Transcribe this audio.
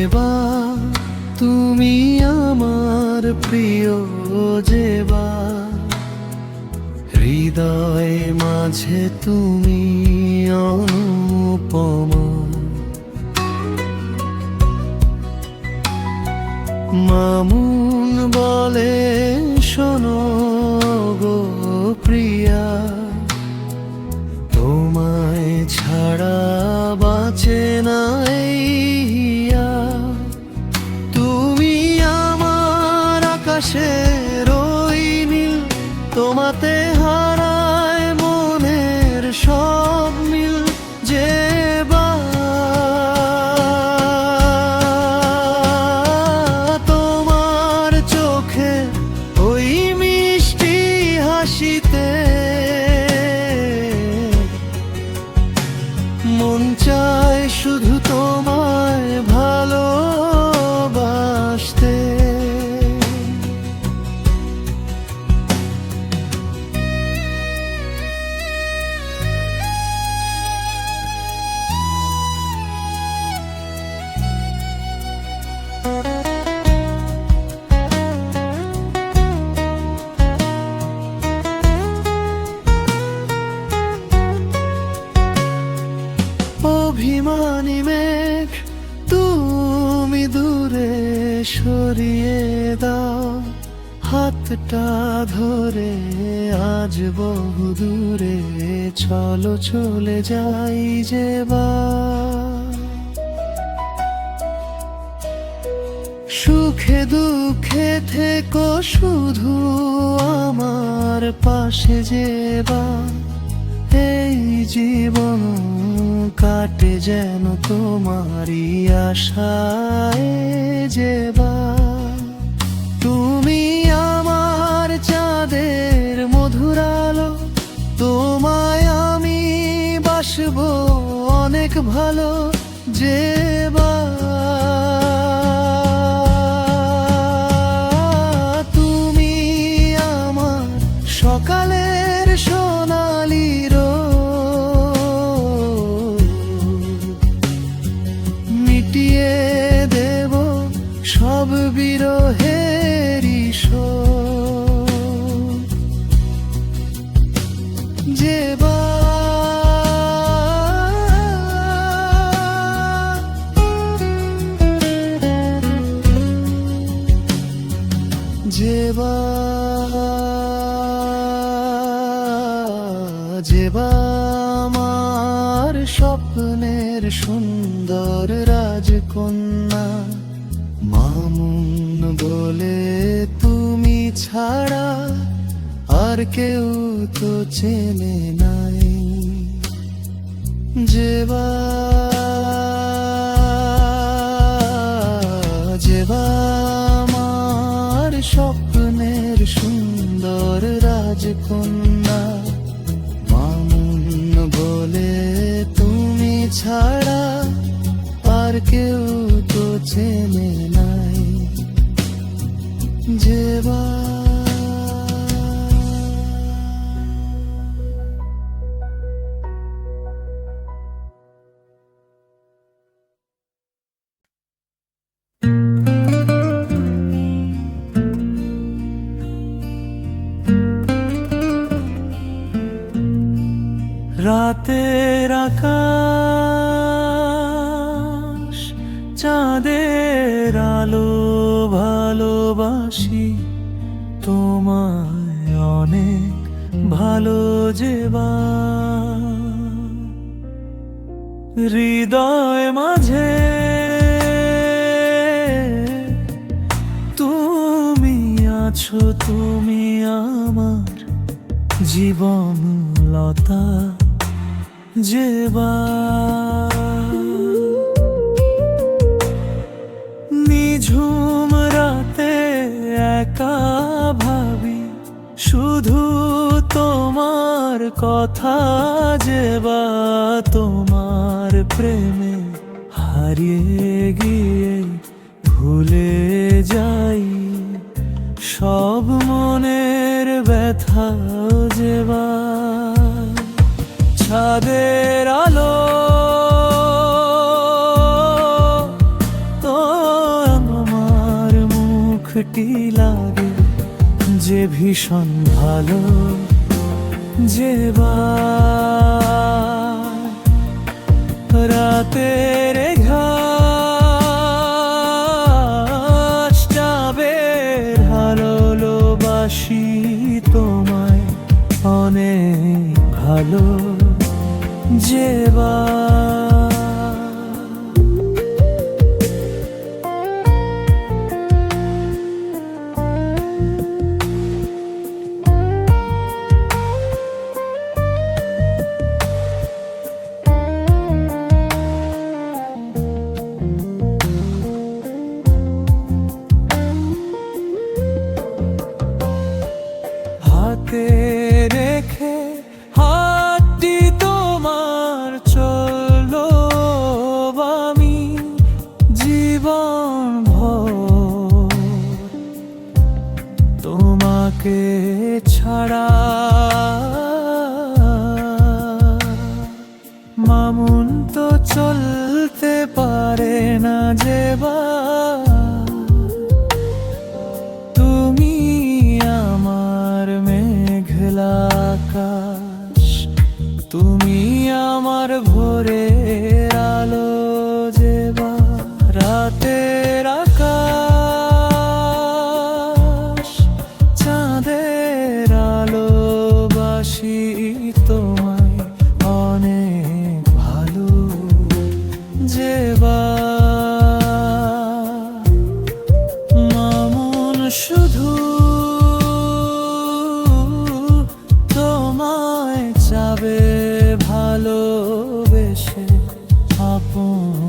যেবা তুমি আমার প্রিয় যেবা, হৃদয় মাঝে তুমি অনুপমা। মামুন বলে শোনো গো প্রিয়া, তোমায় ছাড়া বাঁচে না এই হিয়া। তুমি আমার আকাশের ওই নীল, তোমাতে হারায় মনের সব মিল। যেবা তোমার চোখে ওই মিষ্টি হাসিতে মন চায় শুধু তোমায় ভালোবাসতে। অভিমানী মেঘ তুমি দূরে সরিয়ে দাও, হাতটা ধরে আজ বহু দূরে চলো চলে যাই যেবা। সুখে দুঃখে থেকো শুধু আমার পাশে যেবা, এই জীবন কাটে যেন তোমারই আশায় যেবা। তুমি আমার চাঁদের মধুর আলো, তোমায় আমি বাসবো অনেক ভালো যেবা। তুমি আমার সকালের সোনালি মিটিয়ে দেব সব বিরহেরই শোক যেবা। যেবা যেবা আমার স্বপ্নের সুন্দর রাজকন্যা। মামুন বলে তুমি ছাড়া আর কেউ তো চেনে নাই যেবা। যেবা আমার স্বপ্নের সুন্দর রাজকন্যা। মামুন বলে তুমি ছাড়া আর কেউ তো চেনে নাই যেবা। রাতের আকাশ চাঁদের আলো ভালোবাসি তোমায় অনেক ভালো যেবা। হৃদয় মাঝে তুমি আছো, তুমি আমার জীবন লতা যেবা। নিঝুম রাতে একা ভাবি শুধু তোমার কথা যেবা। তোমার প্রেমে হারিয়ে গিয়ে ভুলে যাই সব মনের ব্যথা যেবা। ছাদের আলো তো খাঁটি লাগে, যে ভীষণ ভালো, যে রাতের ঘাস ডাবের ভালোবাসি তোমায় অনেক ভালো, যে হাতে রেখে হাতটি তোমার চললো আমি জীবন ভর, তোমাকে ছাড়া মামুন তো চলতে পারে না যে তুমি আমার মেঘলা আকাশ, তুমি আমার ভোরের আলো, যে রাতের আকাশ চাঁদের আলোবাসি তোমায় অনেক ভালো, যে মামুন শুধু তোমায় চাবে ভালোবেসে আপন।